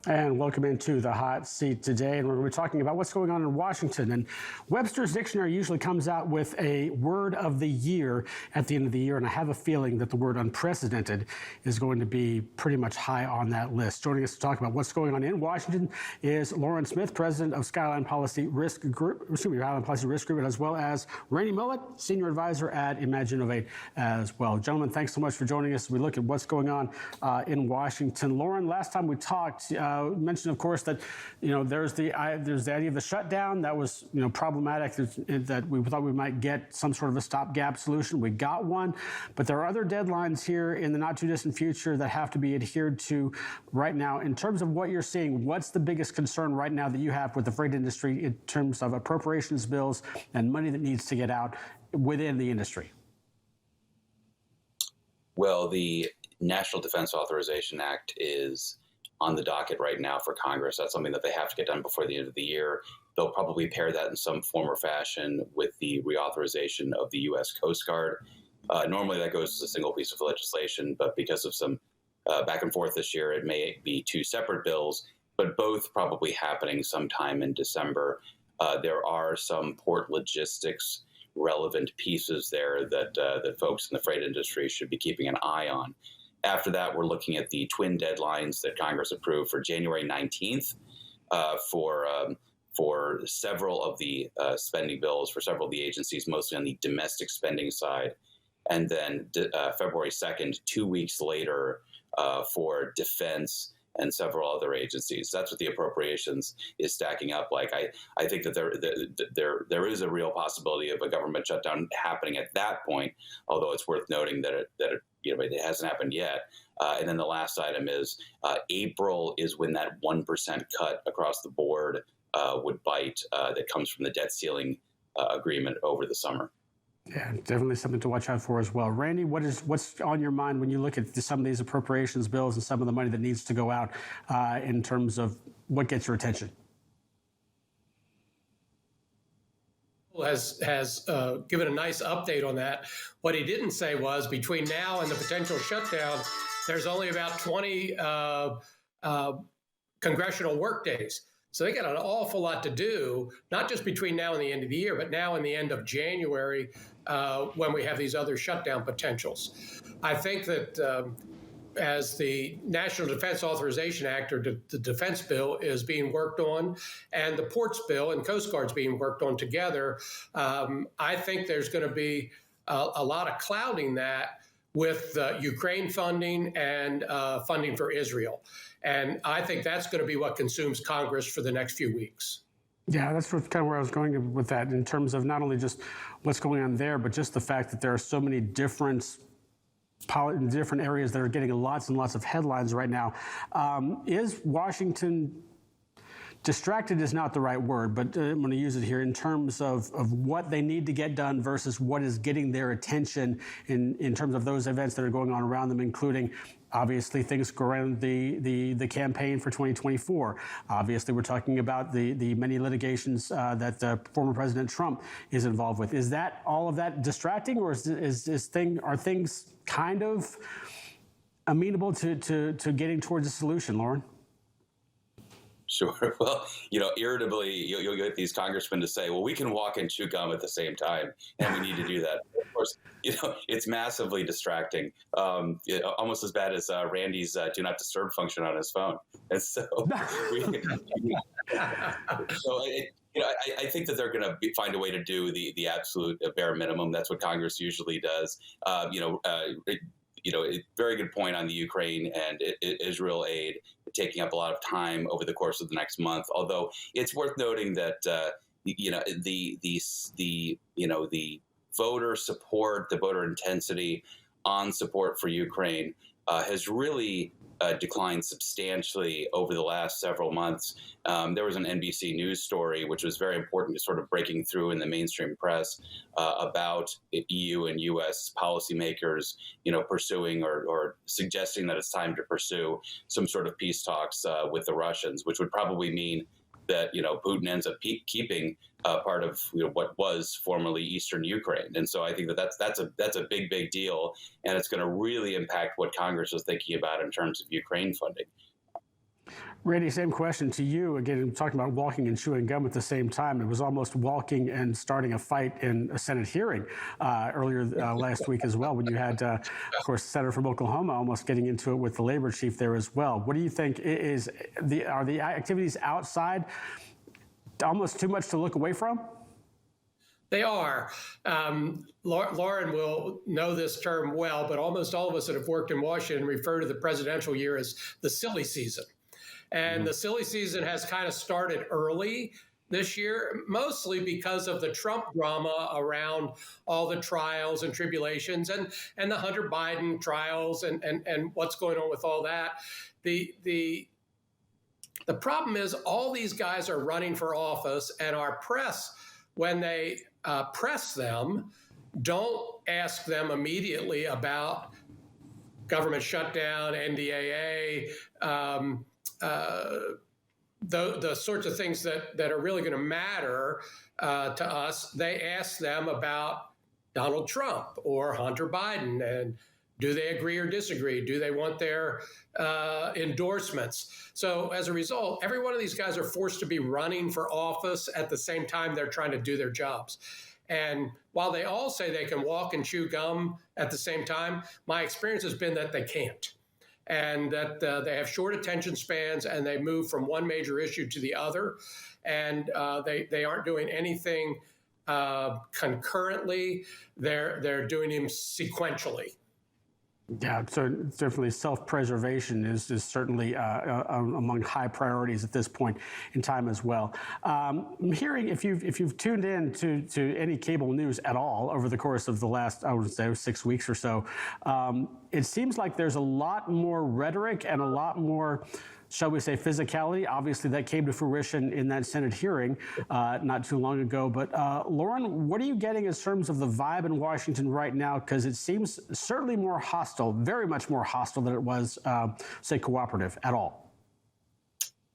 And welcome into the hot seat today. And we're going to be talking about what's going on in Washington. And Webster's Dictionary usually comes out with a word of the year at the end of the year. And I have a feeling that the word unprecedented is going to be pretty much high on that list. Joining us to talk about what's going on in Washington is Loren Smith, president of Skyline Policy Risk Group, as well as Randy Mullett, senior advisor at Imaginovate as well. Gentlemen, thanks so much for joining us as we look at what's going on in Washington. Loren, last time we talked, mentioned, of course, that there's the idea of the shutdown that was problematic. That we thought we might get some sort of a stopgap solution. We got one, but there are other deadlines here in the not too distant future that have to be adhered to right now. In terms of what you're seeing, what's the biggest concern right now that you have with the freight industry in terms of appropriations bills and money that needs to get out within the industry? Well, the National Defense Authorization Act is on the docket right now for Congress. That's something that they have to get done before the end of the year. They'll probably pair that in some form or fashion with the reauthorization of the U.S. Coast Guard. Normally that goes as a single piece of legislation, but because of some back and forth this year, it may be two separate bills, but both probably happening sometime in December. There are some port logistics relevant pieces there that folks in the freight industry should be keeping an eye on. After that, we're looking at the twin deadlines that Congress approved for January 19th for several of the spending bills for several of the agencies, mostly on the domestic spending side. And then February 2nd, 2 weeks later, for defense and several other agencies. That's what the appropriations is stacking up like. I think that there is a real possibility of a government shutdown happening at that point, although it's worth noting that it hasn't happened yet. And then the last item is April is when that 1% cut across the board would bite that comes from the debt ceiling agreement over the summer. Yeah, definitely something to watch out for as well. Randy, what's on your mind when you look at some of these appropriations bills and some of the money that needs to go out in terms of what gets your attention? Has given a nice update on that. What he didn't say was between now and the potential shutdown, there's only about 20 congressional workdays. So they got an awful lot to do, not just between now and the end of the year, but now and the end of January when we have these other shutdown potentials. I think that as the National Defense Authorization Act, or the defense bill, is being worked on, and the ports bill and Coast Guard's being worked on together, I think there's going to be a lot of clouding that with Ukraine funding and funding for Israel. And I think that's going to be what consumes Congress for the next few weeks. Yeah, that's kind of where I was going with that, in terms of not only just what's going on there, but just the fact that there are so many different areas that are getting lots and lots of headlines right now. Is Washington distracted is not the right word, but I'm going to use it here in terms of what they need to get done versus what is getting their attention in terms of those events that are going on around them, including obviously things around the campaign for 2024. Obviously, we're talking about the many litigations that former President Trump is involved with. Is that all of that distracting, or are things kind of amenable to getting towards a solution, Loren? Sure. Well, irritably, you'll get these congressmen to say, well, we can walk and chew gum at the same time, and we need to do that. Of course, it's massively distracting, almost as bad as Randy's do not disturb function on his phone. And so, I think that they're going to find a way to do the absolute bare minimum. That's what Congress usually does. Very good point on the Ukraine and Israel aid taking up a lot of time over the course of the next month. Although it's worth noting that the voter support, the voter intensity on support for Ukraine has really declined substantially over the last several months. There was an NBC News story, which was very important to sort of breaking through in the mainstream press about EU and U.S. policymakers, pursuing or suggesting that it's time to pursue some sort of peace talks with the Russians, which would probably mean that Putin ends up keeping part of what was formerly Eastern Ukraine, and so I think that's a big deal, and it's going to really impact what Congress is thinking about in terms of Ukraine funding. Randy, same question to you. Again, talking about walking and chewing gum at the same time. It was almost walking and starting a fight in a Senate hearing earlier last week as well, when you had, of course, the senator from Oklahoma almost getting into it with the labor chief there as well. What do you think are the activities outside almost too much to look away from? They are. Loren will know this term well, but almost all of us that have worked in Washington refer to the presidential year as the silly season. And the silly season has kind of started early this year, mostly because of the Trump drama around all the trials and tribulations and the Hunter Biden trials and what's going on with all that. The problem is all these guys are running for office, and our press, when they press them, don't ask them immediately about government shutdown, NDAA, the sorts of things that are really going to matter to us. They ask them about Donald Trump or Hunter Biden, and do they agree or disagree? Do they want their endorsements? So as a result, every one of these guys are forced to be running for office at the same time they're trying to do their jobs. And while they all say they can walk and chew gum at the same time, my experience has been that they can't. And that they have short attention spans, and they move from one major issue to the other, and they aren't doing anything concurrently. They're doing them sequentially. Yeah, so definitely self-preservation is certainly among high priorities at this point in time as well. I'm hearing, if you've tuned in to any cable news at all over the course of the last, I would say, 6 weeks or so, it seems like there's a lot more rhetoric and a lot more, shall we say, physicality. Obviously, that came to fruition in that Senate hearing not too long ago. But Loren, what are you getting in terms of the vibe in Washington right now? Because it seems certainly more hostile, very much more hostile than it was, say, cooperative at all.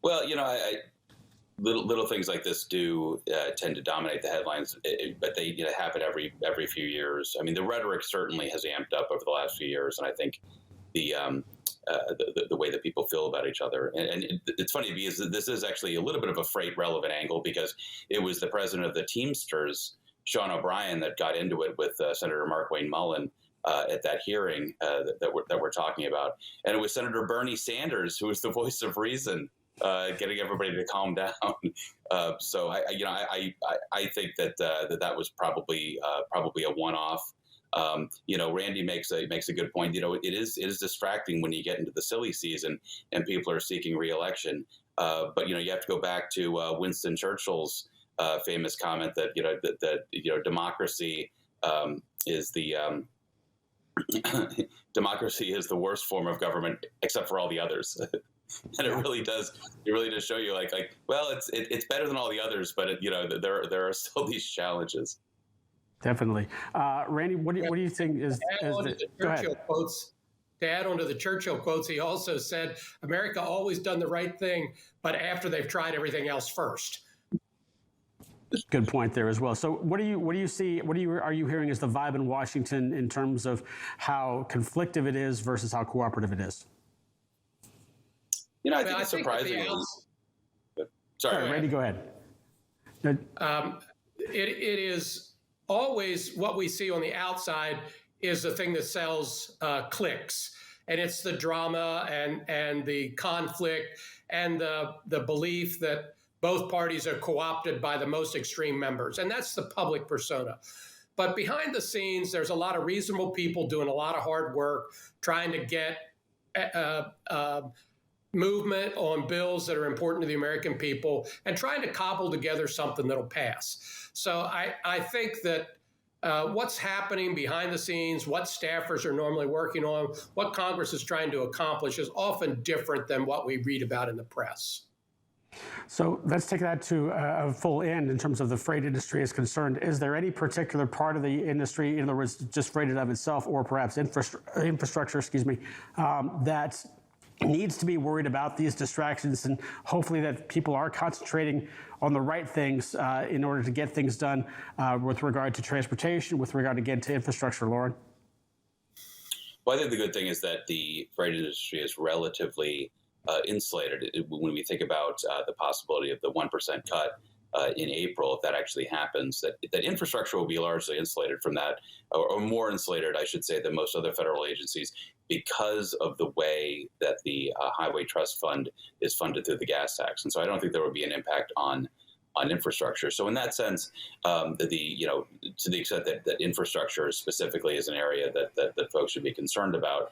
Well, little things like this do tend to dominate the headlines, but they happen every few years. I mean, the rhetoric certainly has amped up over the last few years, and I think the way that people feel about each other. And it's funny because this is actually a little bit of a freight relevant angle, because it was the president of the Teamsters, Sean O'Brien, that got into it with Senator Markwayne Mullin at that hearing that we're talking about. And it was Senator Bernie Sanders, who was the voice of reason, getting everybody to calm down. So I think that was probably a one-off. Randy makes a good point. It is distracting when you get into the silly season and people are seeking re-election. But you have to go back to Winston Churchill's famous comment that democracy is the democracy is the worst form of government except for all the others. And it really does show you well, it's better than all the others, but there are still these challenges. Definitely. Randy, what do you think is go ahead. To add on to the Churchill quotes, he also said, America always done the right thing, but after they've tried everything else first. Good point there as well. So what are you hearing as the vibe in Washington in terms of how conflictive it is versus how cooperative it is? I think it's surprising. Sorry, Randy, go ahead. It is always what we see on the outside is the thing that sells clicks. And it's the drama and the conflict and the belief that both parties are co-opted by the most extreme members. And that's the public persona. But behind the scenes, there's a lot of reasonable people doing a lot of hard work, trying to get movement on bills that are important to the American people and trying to cobble together something that'll pass. So I think that what's happening behind the scenes, what staffers are normally working on, what Congress is trying to accomplish is often different than what we read about in the press. So let's take that to a full end in terms of the freight industry is concerned. Is there any particular part of the industry, in other words, just freight of itself or perhaps infrastructure, that needs to be worried about these distractions, and hopefully that people are concentrating on the right things in order to get things done with regard to transportation, with regard again to infrastructure, Loren? Well, I think the good thing is that the freight industry is relatively insulated. When we think about the possibility of the 1% cut in April, if that actually happens, that infrastructure will be largely insulated from that, or more insulated, I should say, than most other federal agencies, because of the way that the Highway Trust Fund is funded through the gas tax. And so I don't think there would be an impact on infrastructure. So in that sense, to the extent that infrastructure specifically is an area that folks should be concerned about,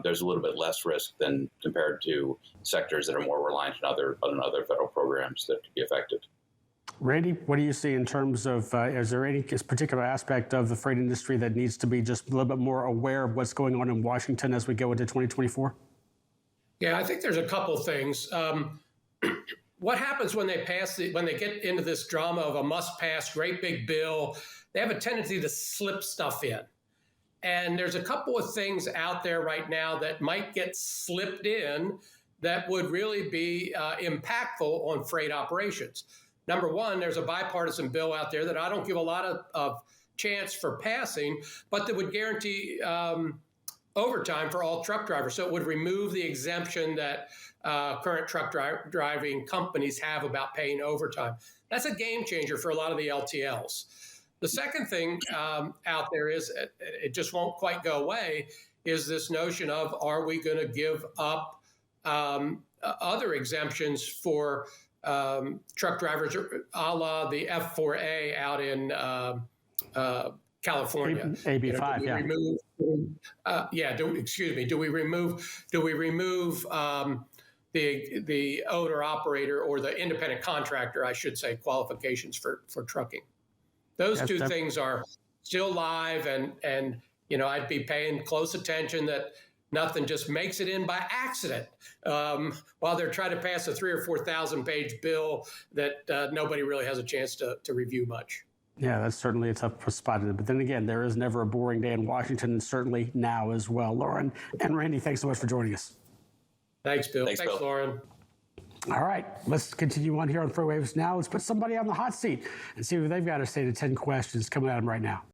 there's a little bit less risk than compared to sectors that are more reliant on other federal programs that could be affected. Randy, what do you see in terms of, is there any particular aspect of the freight industry that needs to be just a little bit more aware of what's going on in Washington as we go into 2024? Yeah, I think there's a couple things. What happens when they get into this drama of a must-pass, great big bill? They have a tendency to slip stuff in. And there's a couple of things out there right now that might get slipped in that would really be impactful on freight operations. Number one, there's a bipartisan bill out there that I don't give a lot of chance for passing, but that would guarantee overtime for all truck drivers. So it would remove the exemption that current truck driving companies have about paying overtime. That's a game changer for a lot of the LTLs. The second thing out there is, it just won't quite go away, is this notion of, are we going to give up other exemptions for truck drivers, a la the F4A out in California? AB5, Do we remove the owner operator, or the independent contractor, I should say, qualifications for trucking? Those two things are still live, and I'd be paying close attention that nothing just makes it in by accident while they're trying to pass a 3,000 or 4,000 page bill that nobody really has a chance to review much. Yeah, that's certainly a tough spot. But then again, there is never a boring day in Washington, and certainly now as well. Loren and Randy, thanks so much for joining us. Thanks, Bill. Thanks, Bill. Loren. All right, let's continue on here on Freightwaves now. Let's put somebody on the hot seat and see what they've got to say to 10 questions coming at them right now.